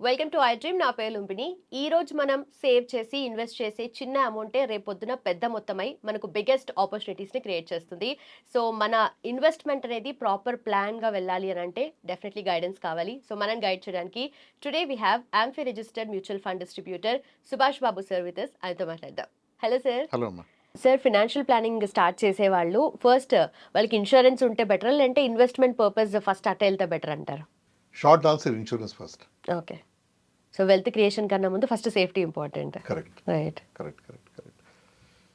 Welcome to I dream. నా పేరు లుంబిని. ఈ రోజు మనం సేవ్ చేసి ఇన్వెస్ట్ చేసే చిన్న అమౌంటే రేపొద్దున పెద్ద మొత్తమై మనకు బిగ్గెస్ట్ ఆపర్చునిటీస్ ని క్రియేట్ చేస్తుంది. సో మన ఇన్వెస్ట్మెంట్ అనేది ప్రాపర్ ప్లాన్ గా వెళ్ళాలి అని అంటే డెఫినెట్లీ గైడెన్స్ కావాలి. సో మనం గైడ్ చేయడానికి today we have amphi registered mutual fund distributor Subhash Babu sir with us. ఆయనతో మాట్లాడదాం. Hello sir. హలో అమ్మా. సార్, ఫినాన్షియల్ ప్లానింగ్ స్టార్ట్ చేసే వాళ్ళు ఫస్ట్ వాళ్ళకి ఇన్సూరెన్స్ ఉంటే బెటర్ లేదంటే ఇన్వెస్ట్మెంట్ పర్పస్ ఫస్ట్ అట్ట వెళ్తే బెటర్ అంటారు? Short answer insurance first. Okay. So wealth creation కన్నా ముందు first safety important. Correct right. Correct correct correct.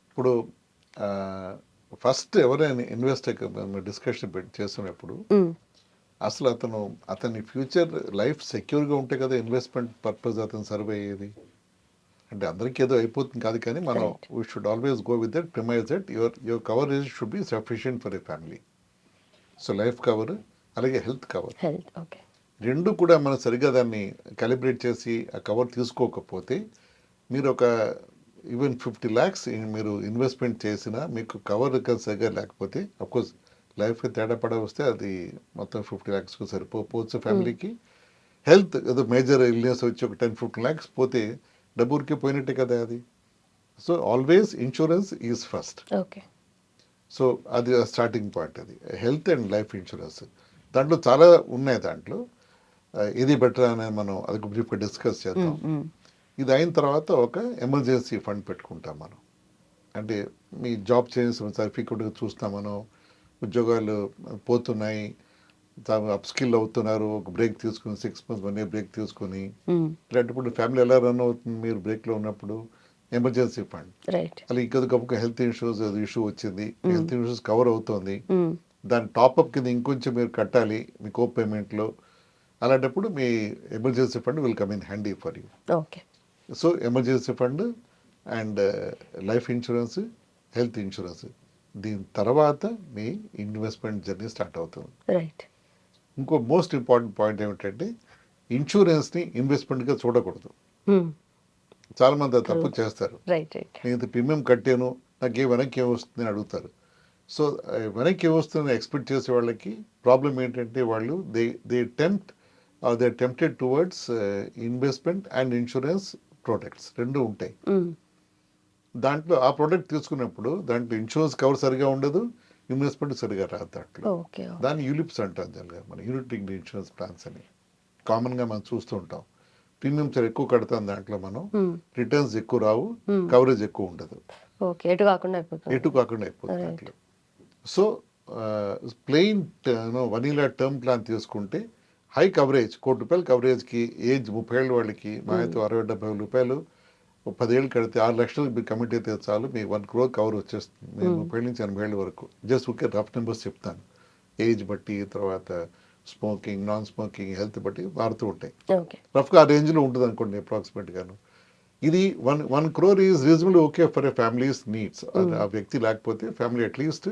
ఇప్పుడు ఫస్ట్ ఎవరైనా ఇన్వెస్ట్ డిస్కషన్ చేస్తున్నప్పుడు అసలు అతని ఫ్యూచర్ లైఫ్ సెక్యూర్గా ఉంటే కదా ఇన్వెస్ట్మెంట్ పర్పస్ అతను సర్వే అయ్యేది. అంటే అందరికీ ఏదో అయిపోతుంది కాదు, కానీ మనం we should always go with that premise that your coverage should be sufficient for a family. So life cover అలాగే హెల్త్ కవర్ ఓకే, రెండు కూడా మనం సరిగ్గా దాన్ని క్యాలిబ్రేట్ చేసి ఆ కవర్ తీసుకోకపోతే మీరు ఒక ఈవెన్ 50 lakhs మీరు ఇన్వెస్ట్మెంట్ చేసినా మీకు కవర్ సరిగ్గా లేకపోతే అఫ్కోర్స్ లైఫ్కి తేడా పడ వస్తే అది మొత్తం 50 lakhsకు సరిపోవచ్చు ఫ్యామిలీకి. హెల్త్ ఏదో మేజర్ ఇల్నెస్ వచ్చి ఒక 10-15 lakhs పోతే డబ్బురికి పోయినట్టే కదా అది. So always insurance is first. Okay. So అది స్టార్టింగ్ పాయింట్. అది హెల్త్ అండ్ లైఫ్ ఇన్సూరెన్స్. దాంట్లో చాలా ఉన్నాయి. దాంట్లో ఇది బెటర్ అనేది మనం అది బ్రీఫ్గా డిస్కస్ చేద్దాం. ఇది అయిన తర్వాత ఒక ఎమర్జెన్సీ ఫండ్ పెట్టుకుంటాం మనం. అంటే మీ జాబ్ చేంజ్ సర్టిఫికెట్ చూస్తాం మనం, ఉద్యోగాలు పోతున్నాయి, అప్ స్కిల్ అవుతున్నారు, ఒక బ్రేక్ తీసుకుని 6 months 1 year బ్రేక్ తీసుకుని ఇలాంటప్పుడు ఫ్యామిలీ ఎలా రన్ అవుతుంది మీరు బ్రేక్లో ఉన్నప్పుడు? Emergency fund. అలా ఇంకొక హెల్త్ ఇన్సూరెన్స్ ఇష్యూ వచ్చింది, హెల్త్ ఇన్సూరెన్స్ కవర్ అవుతుంది, దాని టాప్అప్ కింద ఇంకొంచెం మీరు కట్టాలి మీ కో పేమెంట్లో. అలాంటప్పుడు మీ emergency fund will come in handy for you. Okay. So emergency fund and life insurance, health insurance, దీని తర్వాత మీ ఇన్వెస్ట్మెంట్ జర్నీ స్టార్ట్ అవుతుంది. రైట్. ఇంకో మోస్ట్ ఇంపార్టెంట్ పాయింట్ ఏమిటంటే ఇన్సూరెన్స్ని ఇన్వెస్ట్మెంట్గా చూడకూడదు. చాలా మంది అది తప్పు చేస్తారు. నేను ప్రీమియం కట్టాను నాకు వెనక్కి ఏమొస్తుంది అని అడుగుతారు. సో వెనక్కి ఏమొస్తుందని ఎక్స్పెక్ట్ చేసే వాళ్ళకి ప్రాబ్లం ఏంటంటే వాళ్ళు they tempted towards investment and insurance products రెండు ఉంటాయి. దాంట్లో ఆ ప్రోడక్ట్ తీసుకున్నప్పుడు దాంట్లో ఇన్సూరెన్స్ కవర్ సరిగా ఉండదు, ఇన్వెస్ట్మెంట్ సరిగా రాదు. దాంట్లో దాన్ని యూలిప్స్ అంటాం జనరల్గా, మన యూనిట్ లింక్డ్ ఇన్సూరెన్స్ ప్లాన్స్ అని కామన్గా మనం చూస్తూ ఉంటాం. ప్రీమియమ్స్ ఎక్కువ కడతాం, దాంట్లో మనం రిటర్న్స్ ఎక్కువ రావు, కవరేజ్ ఎక్కువ ఉండదు, ఎటు కాకుండా అయిపోతుంది దాంట్లో. So plain 1 year term plan తీసుకుంటే హై కవరేజ్, ₹1,00,00,000 కవరేజ్కి ఏజ్ 30 ఏళ్ళ వాళ్ళకి మా అయితే 60-70 రూపాయలు 10 ఏళ్ళు కడితే 6 లక్షలు మీరు కమిట్ అయితే చాలు, మీకు 1 crore కవర్ వచ్చేస్తుంది. నేను 30 నుంచి 80 ఏళ్ళ వరకు. జస్ట్ ఓకే రఫ్ నెంబర్స్ చెప్తాను. ఏజ్ బట్టి, తర్వాత స్మోకింగ్, నాన్ స్మోకింగ్, హెల్త్ బట్టి మారుతూ ఉంటాయి. రఫ్గా ఆ రేంజ్లో ఉంటుంది అనుకోండి అప్రాక్సిమేట్గాను. ఇది 1 crore is reasonable okay for a families needs. ఆ వ్యక్తి లేకపోతే ఫ్యామిలీ అట్లీస్ట్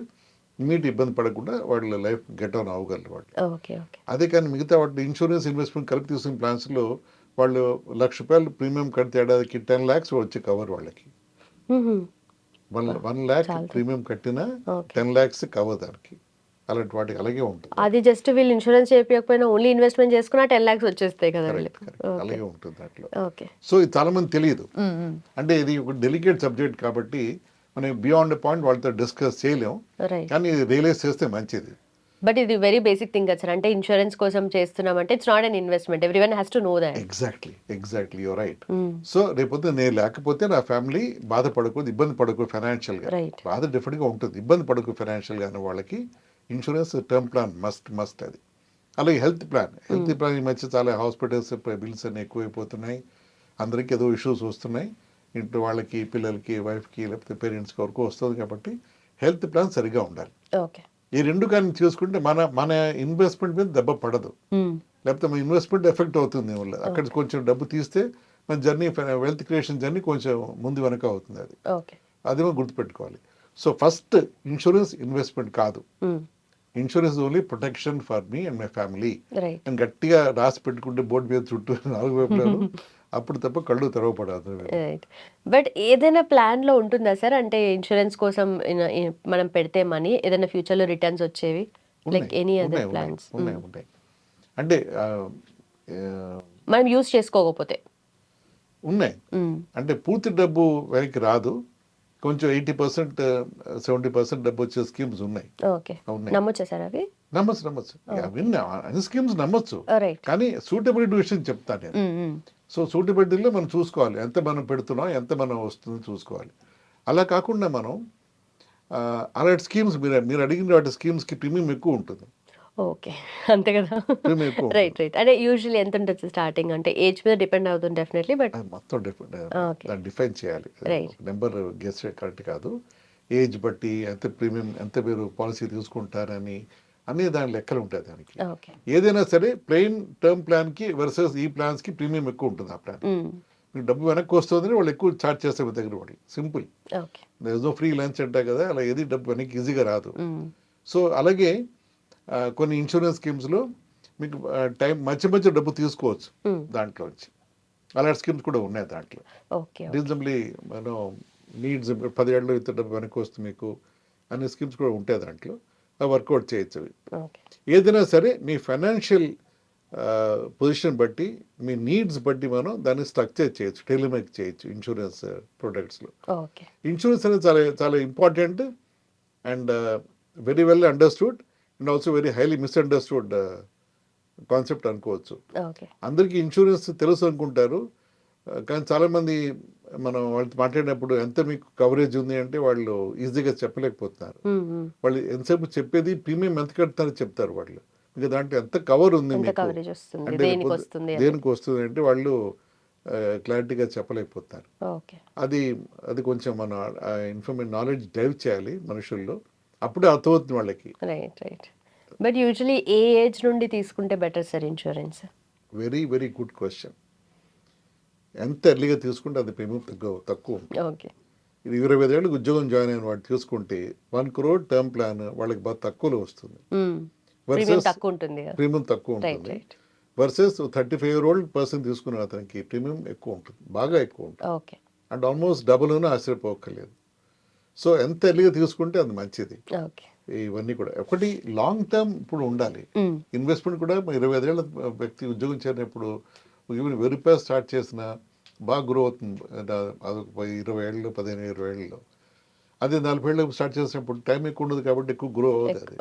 ఇమీడియట్ ఇబ్బంది పడకుండా వాళ్ళ లైఫ్ గెట్ ఆన్ అవ్వగలరు వాళ్ళు. అదే కానీ మిగతా వాటి ఇన్సూరెన్స్ ఇన్వెస్ట్మెంట్ కలిపి తీసుకున్న ప్లాన్స్లో వాళ్ళు ₹1,00,000 ప్రీమియం కడితే ఏడాదికి 10 lakhs వచ్చే కవర్ వాళ్ళకి. 1 lakh ప్రీమియం కట్టినా 10 lakhs కవర్ దానికి. అలాంటి వాటికి అలాగే ఉంటుంది. అది జస్ట్ వీళ్ళు ఇన్సూరెన్స్ చేయకపోయినా ఓన్లీ ఇన్వెస్ట్మెంట్ చేసుకున్నా 10 lakhs వచ్చేస్తాయి కదా. అలాగే ఉంటుంది దాంట్లో. సో ఇది చాలా మంది తెలియదు. అంటే ఇది ఒక డెలికేట్ సబ్జెక్ట్ కాబట్టి మనం బియాండ్ పాయింట్ వాళ్ళతో డిస్కస్ చేయలేం, కానీ రియలైజ్ చేస్తే మంచిది. బట్ ఇది వెరీ బేసిక్ థింగ్ కదా సార్. అంటే ఇన్సూరెన్స్ కోసం చేస్తున్నామంటే it's not an investment, everyone has to know that. Exactly your right. So రేపొద్దు నేను లేకపోతే నా ఫ్యామిలీ బాధపడకూడదు, ఇబ్బంది పడకూడదు ఫైనాన్షియల్గా. బాధ డిఫరెంట్గా ఉంటుంది, ఇబ్బంది పడకూడదు ఫైనాన్షియల్గా అనే వాళ్ళకి ఇన్సూరెన్స్ టర్మ్ ప్లాన్ మస్ట్ అది. అలాగే హెల్త్ ప్లాన్ ఈ మధ్య చాలా హాస్పిటల్స్ బిల్స్ అన్ని ఎక్కువైపోతున్నాయి, అందరికీ ఏదో ఇష్యూస్ వస్తున్నాయి, ఇంట్లో వాళ్ళకి, పిల్లలకి, వైఫ్కి, లేకపోతే పేరెంట్స్కి వరకు వస్తుంది. కాబట్టి హెల్త్ ప్లాన్ సరిగా ఉండాలి. ఈ రెండు కానీ చూసుకుంటే మన ఇన్వెస్ట్మెంట్ మీద దెబ్బ పడదు, లేకపోతే మన ఇన్వెస్ట్మెంట్ ఎఫెక్ట్ అవుతుంది. అక్కడ కొంచెం డబ్బు తీస్తే మన జర్నీ, వెల్త్ క్రియేషన్ జర్నీ కొంచెం ముందు వెనక అవుతుంది. అది మనం గుర్తుపెట్టుకోవాలి. సో ఫస్ట్ ఇన్సూరెన్స్ ఇన్వెస్ట్మెంట్ కాదు, insurance only protection for me and my family అని గట్టిగా రాసి పెట్టుకుంటే బోర్డు మీద చుట్టూ 4 వైపులను అప్పుడు తప్ప కళ్ళు తెరవపడదు. బట్ ఏదైనా ప్లాన్ లో ఉంటుందా సార్? అంటే ఇన్సూరెన్స్ కోసం మనం పెడితే మనీ ఏదైనా ఫ్యూచర్ లో రిటర్న్స్ వచ్చేవి, లైక్ ఎనీ అదర్ ప్లాన్స్? ఉన్నాయి. అంటే మనం యూస్ చేసుకోకపోతే. ఉన్నాయి. అంటే పూర్తి డబ్బు వెనక్కి రాదు. కొంచెం 80%, 70% డబ్బు వచ్చే స్కీమ్స్ ఉన్నాయి. ఓకే. ఉన్నాయి. నమ్మొచ్చా సార్ అవి? నమ్మచ్చు. అవన్నీ అన్ని స్కీమ్స్ నమ్మచ్చు. రైట్. కానీ సూటబిలిటీ విషయం చెప్తాను నేను. సో సూటబిలిటీలో మనం చూసుకోవాలి. ఎంత మనం పెడుతున్నాం, ఎంత మనం వస్తుందో చూసుకోవాలి. అలా కాకుండా మనం అలాంటి స్కీమ్స్ మీరు అడిగిన వాటి స్కీమ్స్కి ప్రీమియం ఎక్కువ ఉంటుంది. ఓకే. అంతే కదా. ప్రీమియం ఎక్కువ ఉంటుంది. రైట్. అంటే యూజువల్లీ ఎంత ఉంటుంది స్టార్టింగ్? అంటే ఏజ్ మీద డిపెండ్ అవుతుంది డెఫినెట్లీ. బట్ అది మొత్తం ఓకే. దాన్ని డిఫైన్ చేయాలి. రైట్. నెంబర్ గెస్ కరెక్ట్ కాదు. ఏజ్ బట్టి ఎంత ప్రీమియం, ఎంత మీరు పాలసీ తీసుకుంటారని అన్ని దాని లెక్కలు ఉంటాయి దానికి. ఓకే. ఏదైనా సరే ప్లెయిన్ టర్మ్ ప్లాన్కి వర్సెస్ ఈ ప్లాన్స్కి ప్రీమియం ఎక్కువ ఉంటుంది. ఆ ప్లాన్ మీకు డబ్బు వెనక్కి వస్తుందని వాళ్ళు ఎక్కువ ఛార్జ్ చేస్తారు మీ దగ్గర. వాళ్ళు simple, okay. No free lunch అంటారు కదా, అలా ఏది డబ్బు వెనక్కి ఈజీగా రాదు. సో అలాగే కొన్ని ఇన్సూరెన్స్ స్కీమ్స్లో మీకు టైం మధ్య డబ్బు తీసుకోవచ్చు దాంట్లో వచ్చి. అలాంటి స్కీమ్స్ కూడా ఉన్నాయి దాంట్లో. ఓకే. రీజనబ్లీ మనం నీడ్స్ 10 ఏళ్ళలో ఇంత డబ్బు వెనక్కి వస్తుంది మీకు అనే స్కీమ్స్ కూడా ఉంటాయి దాంట్లో. వర్కౌట్ చేయొచ్చు అవి. ఓకే. ఏదైనా సరే మీ ఫైనాన్షియల్ పొజిషన్ బట్టి, మీ నీడ్స్ బట్టి మనం దాన్ని స్ట్రక్చర్ చేయొచ్చు, టెలిమేక్ చేయొచ్చు ఇన్సూరెన్స్ ప్రొడక్ట్స్లో. ఓకే. ఇన్సూరెన్స్ అనేది చాలా చాలా important and very well understood and also very highly misunderstood concept అనుకోవచ్చు. ఓకే. అందరికీ ఇన్సూరెన్స్ తెలుసు అనుకుంటారు, కానీ చాలామంది మనం వాళ్ళతో మాట్లాడినప్పుడు ఎంత మీకు కవరేజ్ ఉంది అంటే వాళ్ళు ఈజీగా చెప్పలేకపోతున్నారు. వాళ్ళు ఎంతసేపు చెప్పేది ప్రీమియం ఎంత కడతారో చెప్తారు వాళ్ళు. ఇంకా దాంట్లో ఎంత కవర్ ఉంది మీకు, అంటే దేనికి వస్తుంది అంటే వాళ్ళు క్లారిటీగా చెప్పలేకపోతున్నారు. అది కొంచెం మన నాలెడ్జ్ డ్రైవ్ చేయాలి మనుషుల్లో, అప్పుడే అర్థమవుతుంది వాళ్ళకి. Right. But usually A age నుండి తీసుకుంటే better sir insurance? Very very good question. ఎంత ఎర్లీగా తీసుకుంటే అది ప్రీమియం తక్కువ ఉంటుంది. ఓకే. 25 ఏళ్ళకి ఉద్యోగం జాయిన్ అయిన వాడు తీసుకుంటే 1 crore టర్మ్ ప్లాన్ వాళ్ళకి బాగా తక్కువలో వస్తుంది. ప్రీమియం తక్కువ ఉంటుంది. వర్సెస్ 35-year-old పర్సన్ తీసుకున్న అతనికి ప్రీమియం ఎక్కువ ఉంటుంది, బాగా ఎక్కువ ఉంటుంది. ఓకే. అండ్ ఆల్మోస్ట్ డబుల్ ఆశ్చర్యపోక్కర్లేదు. సో ఎంత ఎర్లీగా తీసుకుంటే అది మంచిది. ఓకే. ఇవన్నీ కూడా ఒకటి లాంగ్ టర్మ్ ఇప్పుడు ఉండాలి. ఇన్వెస్ట్మెంట్ కూడా 25 ఏళ్ళ వ్యక్తి ఉద్యోగం చేరినప్పుడు ఈవెన్ వెరిపేర్ స్టార్ట్ చేసిన బాగా గ్రో అవుతుంది. అది 20 ఏళ్ళు 15-20 ఏళ్ళలో. అదే 40 ఏళ్ళకి స్టార్ట్ చేసినప్పుడు టైం ఎక్కువ ఉండదు కాబట్టి ఎక్కువ గ్రో అవుతుంది.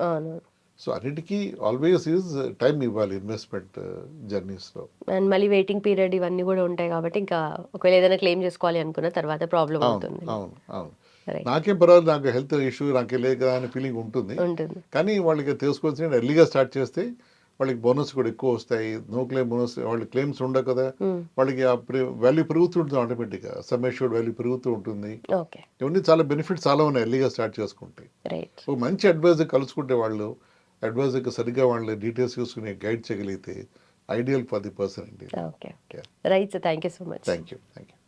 సో అన్నిటికీ ఆల్వేస్ ఈజ్ టైం ఇవ్వాలి ఇన్వెస్ట్మెంట్ జర్నీస్లో. అండ్ మళ్ళీ వెయిటింగ్ పీరియడ్ ఇవన్నీ కూడా ఉంటాయి కాబట్టి ఇంకా ఒకవేళ ఏదైనా క్లెయిమ్ చేసుకోవాలి అనుకున్న తర్వాత ప్రాబ్లం అవుతుంది. అవును. నాకేం పర్వాలేదు, నాకు హెల్త్ ఇష్యూ నాకే లేదు కదా అనే ఫీలింగ్ ఉంటుంది. కానీ వాళ్ళకి తెలుసుకోవాల్సిన ఎర్లీగా స్టార్ట్ చేస్తే వాళ్ళకి బోనస్ కూడా ఎక్కువ వస్తాయి. నో క్లెయిమ్ బోనస్, వాళ్ళకి క్లెయిమ్స్ ఉండవు కదా, వాళ్ళకి వాల్యూ పెరుగుతుంటుంది, ఆటోమేటిక్గా సమ్ అష్యూర్డ్ వాల్యూ పెరుగుతూ ఉంటుంది. ఇవన్నీ చాలా బెనిఫిట్స్ చాలా ఉన్నాయి ఎర్లీగా స్టార్ట్ చేసుకుంటే. ఒక మంచి అడ్వైజర్ కలుసుకుంటే వాళ్ళు అడ్వైజర్కి సరిగ్గా వాళ్ళ డీటెయిల్స్ చూసుకుని గైడ్ చేయగలిగితే ఐడియల్ ఫర్ ది పర్సన్ అండి. Right sir, thank you so much. Thank you.